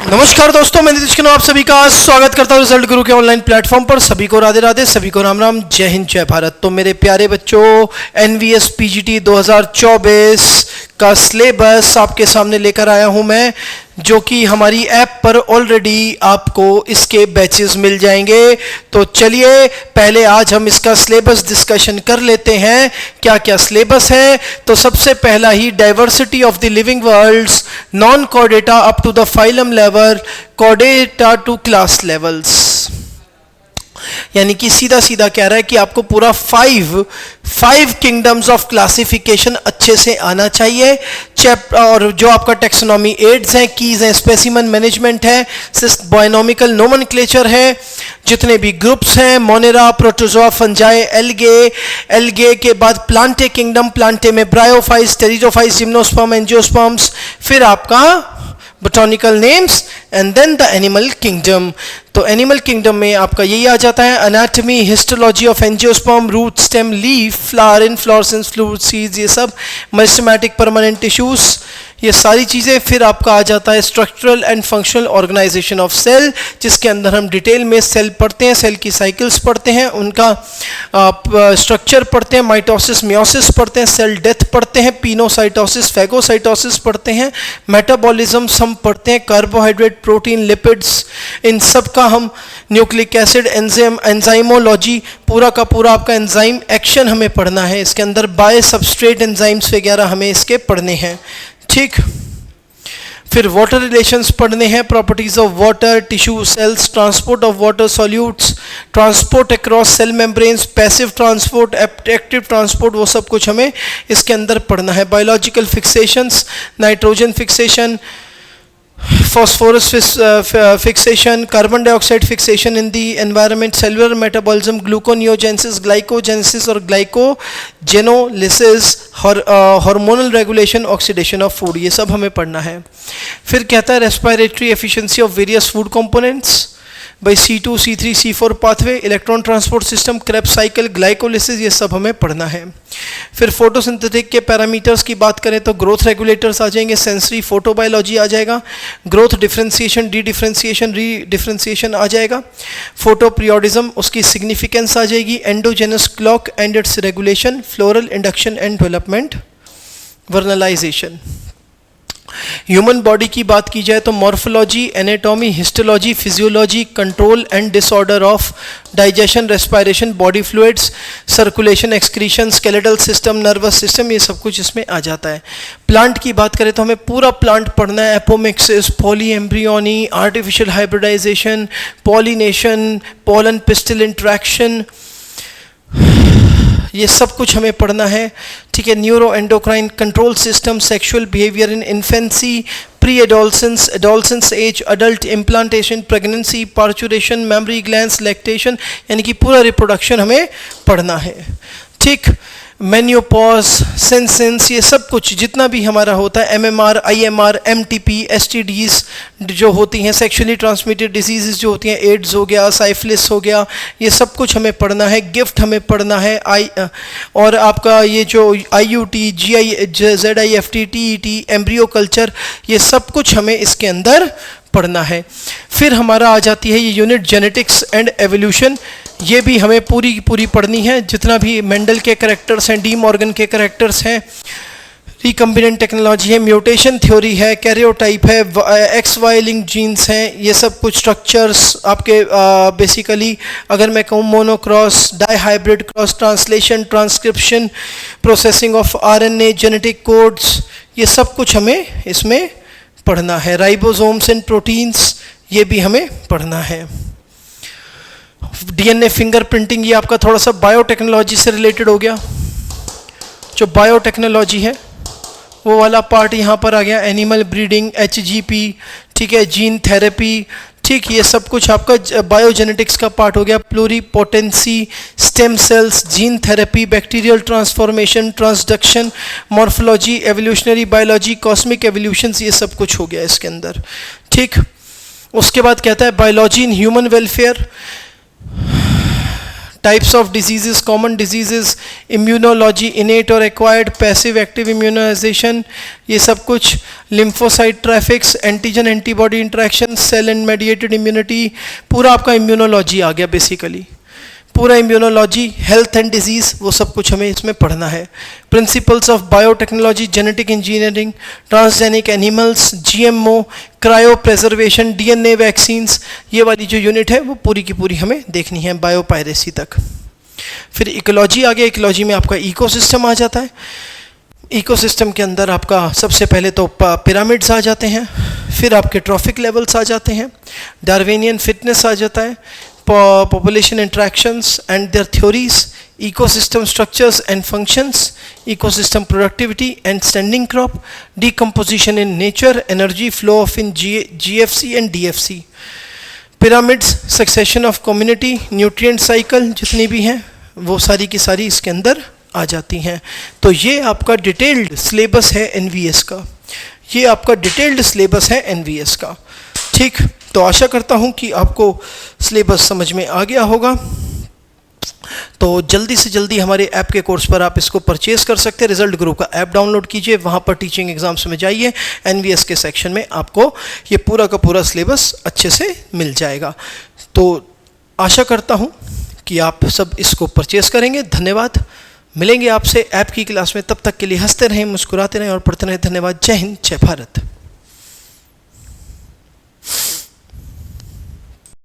नमस्कार दोस्तों, मैं नीतीश कुमार आप सभी का स्वागत करता हूं रिजल्ट गुरु के ऑनलाइन प्लेटफॉर्म पर। सभी को राधे राधे, सभी को राम राम, जय हिंद जय भारत। तो मेरे प्यारे बच्चों, एनवीएस पीजीटी 2024 का सिलेबस आपके सामने लेकर आया हूं मैं, जो कि हमारी ऐप पर ऑलरेडी आपको इसके बैचेस मिल जाएंगे। तो चलिए पहले आज हम इसका सिलेबस डिस्कशन कर लेते हैं, क्या क्या सिलेबस है। तो सबसे पहला ही diversity of the living worlds, non chordata up to the phylum level, chordata to class levels. यानी कि सीधा सीधा कह रहा है कि आपको पूरा फाइव किंगडम्स ऑफ क्लासिफिकेशन अच्छे से आना चाहिए। और जो आपका टेक्सोनॉमी एड्स हैं, कीज हैं, स्पेसिमन मैनेजमेंट है, बायोनॉमिकल नोमेनक्लेचर है, जितने भी ग्रुप्स हैं, मोनेरा, प्रोटोजोआ, फंजाई, एल्गे के बाद प्लांटे किंगडम, प्लांटे में ब्रायोफाइट्स, टेरिडोफाइट्स, जिम्नोस्पर्म, एंजियोस्पर्म्स, फिर आपका botanical names and then the animal kingdom. तो एनिमल किंगडम में आपका यही आ जाता है anatomy, histology of angiosperm, root, stem, leaf, flower, inflorescence, fluid, seeds, ये सब, मेरिस्टेमेटिक परमानेंट टिश्यूज, ये सारी चीज़ें। फिर आपका आ जाता है structural and functional organisation of cell, जिसके अंदर हम डिटेल में सेल पढ़ते हैं, सेल की साइकिल्स पढ़ते हैं, उनका स्ट्रक्चर पढ़ते हैं, माइटोसिस, मियोसिस पढ़ते हैं, सेल डेथ पढ़ते हैं, पिनोसाइटोसिस, फैगोसाइटोसिस पढ़ते हैं, मेटाबॉलिज्म हम पढ़ते हैं, कार्बोहाइड्रेट, प्रोटीन, लिपिड्स, इन सब का हम, न्यूक्लिक एसिड, एंजाइमोलॉजी, पूरा का पूरा आपका एंजाइम एक्शन हमें पढ़ना है। इसके अंदर बाय सबस्ट्रेट एंजाइम्स वगैरह हमें इसके पढ़ने हैं, ठीक। फिर वाटर रिलेशंस पढ़ने हैं, properties of water, tissue, cells, transport of water solutes, transport across cell membranes, passive transport, active transport, वो सब कुछ हमें इसके अंदर पढ़ना है। Biological fixations, nitrogen fixation, phosphorus fixation, carbon dioxide fixation in the environment, cellular metabolism, gluconeogenesis, glycogenesis और glycogenolysis, hormonal regulation, oxidation of food, ये सब हमें पढ़ना है। फिर कहता है respiratory efficiency of various food components by C2, C3, C4 pathway, electron transport system, Krebs cycle, glycolysis, ये सब हमें पढ़ना है। फिर फोटोसिंथेटिक के पैरामीटर्स की बात करें तो ग्रोथ रेगुलेटर्स आ जाएंगे, सेंसरी फोटोबायोलॉजी आ जाएगा, ग्रोथ डिफरेंशिएशन, डी डिफरेंशिएशन, री डिफरेंशिएशन आ जाएगा, फोटो पीरियोडिज्म, उसकी सिग्निफिकेंस आ जाएगी, endogenous clock and it's regulation, floral induction and development, vernalization. Human body की बात की जाए तो morphology, anatomy, histology, physiology, control and disorder of digestion, respiration, body fluids, circulation, excretion, skeletal system, nervous system, ये सब कुछ इसमें आ जाता है। प्लांट की बात करें तो हमें पूरा प्लांट पढ़ना है, apomixis, polyembryony, artificial hybridisation, pollination, pollen pistil interaction, ये सब कुछ हमें पढ़ना है, ठीक है। Neuro endocrine, control system, sexual behaviour in infancy, pre adolescence, adolescence age, adult, implantation, pregnancy, parturition, mammary glands, lactation, यानी कि पूरा रिप्रोडक्शन हमें पढ़ना है, ठीक। मेन्योपॉज, सेंसेंस, ये सब कुछ जितना भी हमारा होता है, एमएमआर, आईएमआर, एमटीपी, एसटीडीज जो होती हैं, सेक्सुअली ट्रांसमिटेड डिजीज़ जो होती हैं, एड्स हो गया, साइफिलिस हो गया, ये सब कुछ हमें पढ़ना है। गिफ्ट हमें पढ़ना है, और आपका ये जो आईयूटी, जेडआईएफटी, टीईटी, एम्ब्रियो कल्चर, ये सब कुछ हमें इसके अंदर पढ़ना है। फिर हमारा आ जाती है ये यूनिट जेनेटिक्स एंड एवोल्यूशन, ये भी हमें पूरी की पूरी पढ़नी है, जितना भी मेंडल के करैक्टर्स हैं, डी मॉर्गन के करैक्टर्स हैं, रिकम्बिनेंट टेक्नोलॉजी है, म्यूटेशन थ्योरी है, कैरियोटाइप है, एक्स वाई लिंक जीन्स हैं, ये सब कुछ स्ट्रक्चर्स आपके बेसिकली अगर मैं कहूँ mono cross, dihybrid cross, translation, transcription, processing of RNA, genetic codes, ये सब कुछ हमें इसमें पढ़ना है। राइबोसोम्स एंड प्रोटीन्स, ये भी हमें पढ़ना है। डीएनए फिंगरप्रिंटिंग, ये आपका थोड़ा सा बायोटेक्नोलॉजी से रिलेटेड हो गया। जो बायोटेक्नोलॉजी है वो वाला पार्ट यहाँ पर आ गया, एनिमल ब्रीडिंग, एचजीपी, ठीक है, जीन थेरेपी, ठीक, ये सब कुछ आपका बायोजेनेटिक्स का पार्ट हो गया। Pluripotency, stem cells, gene therapy, bacterial transformation, transduction, morphology, evolutionary biology, cosmic evolutions, ये सब कुछ हो गया इसके अंदर, ठीक। उसके बाद कहता है biology in human welfare, types of diseases, common diseases, immunology, innate और एक्वायर्ड, पैसिव एक्टिव इम्यूनाइजेशन, ये सब कुछ, lymphocyte traffics, antigen antibody interaction, cell and mediated immunity, पूरा आपका इम्यूनोलॉजी आ गया बेसिकली, पूरा इम्यूनोलॉजी, हेल्थ एंड डिजीज़, वो सब कुछ हमें इसमें पढ़ना है। Principles of biotechnology, genetic engineering, transgenic animals, GMO, cryo preservation, DNA vaccines, ये वाली जो यूनिट है वो पूरी की पूरी हमें देखनी है बायोपायरेसी तक। फिर इकोलॉजी आ गया, इकोलॉजी में आपका इकोसिस्टम आ जाता है। इकोसिस्टम के अंदर आपका सबसे पहले तो पिरामिड्स आ जाते हैं, फिर आपके ट्रॉफिक लेवल्स आ जाते हैं, डार्विनियन फिटनेस आ जाता है, population interactions and their theories, ecosystem structures and functions, ecosystem productivity and standing crop, decomposition in nature, energy flow of in GFC and DFC, pyramids, succession of community, nutrient cycle, जितनी भी हैं वो सारी की सारी इसके अंदर आ जाती हैं। तो ये आपका डिटेल्ड सिलेबस है एनवीएस का, ये आपका डिटेल्ड सिलेबस है एनवीएस का। ठीक, तो आशा करता हूँ कि आपको सिलेबस समझ में आ गया होगा। तो जल्दी से जल्दी हमारे ऐप के कोर्स पर आप इसको परचेज कर सकते हैं। रिजल्ट ग्रुप का ऐप डाउनलोड कीजिए, वहाँ पर टीचिंग एग्जाम्स में जाइए, एनवीएस के सेक्शन में आपको ये पूरा का पूरा सिलेबस अच्छे से मिल जाएगा। तो आशा करता हूँ कि आप सब इसको परचेज करेंगे। धन्यवाद, मिलेंगे आपसे ऐप की क्लास में, तब तक के लिए हंसते रहें, मुस्कुराते रहें और पढ़ते रहें। धन्यवाद, जय हिंद, जय भारत।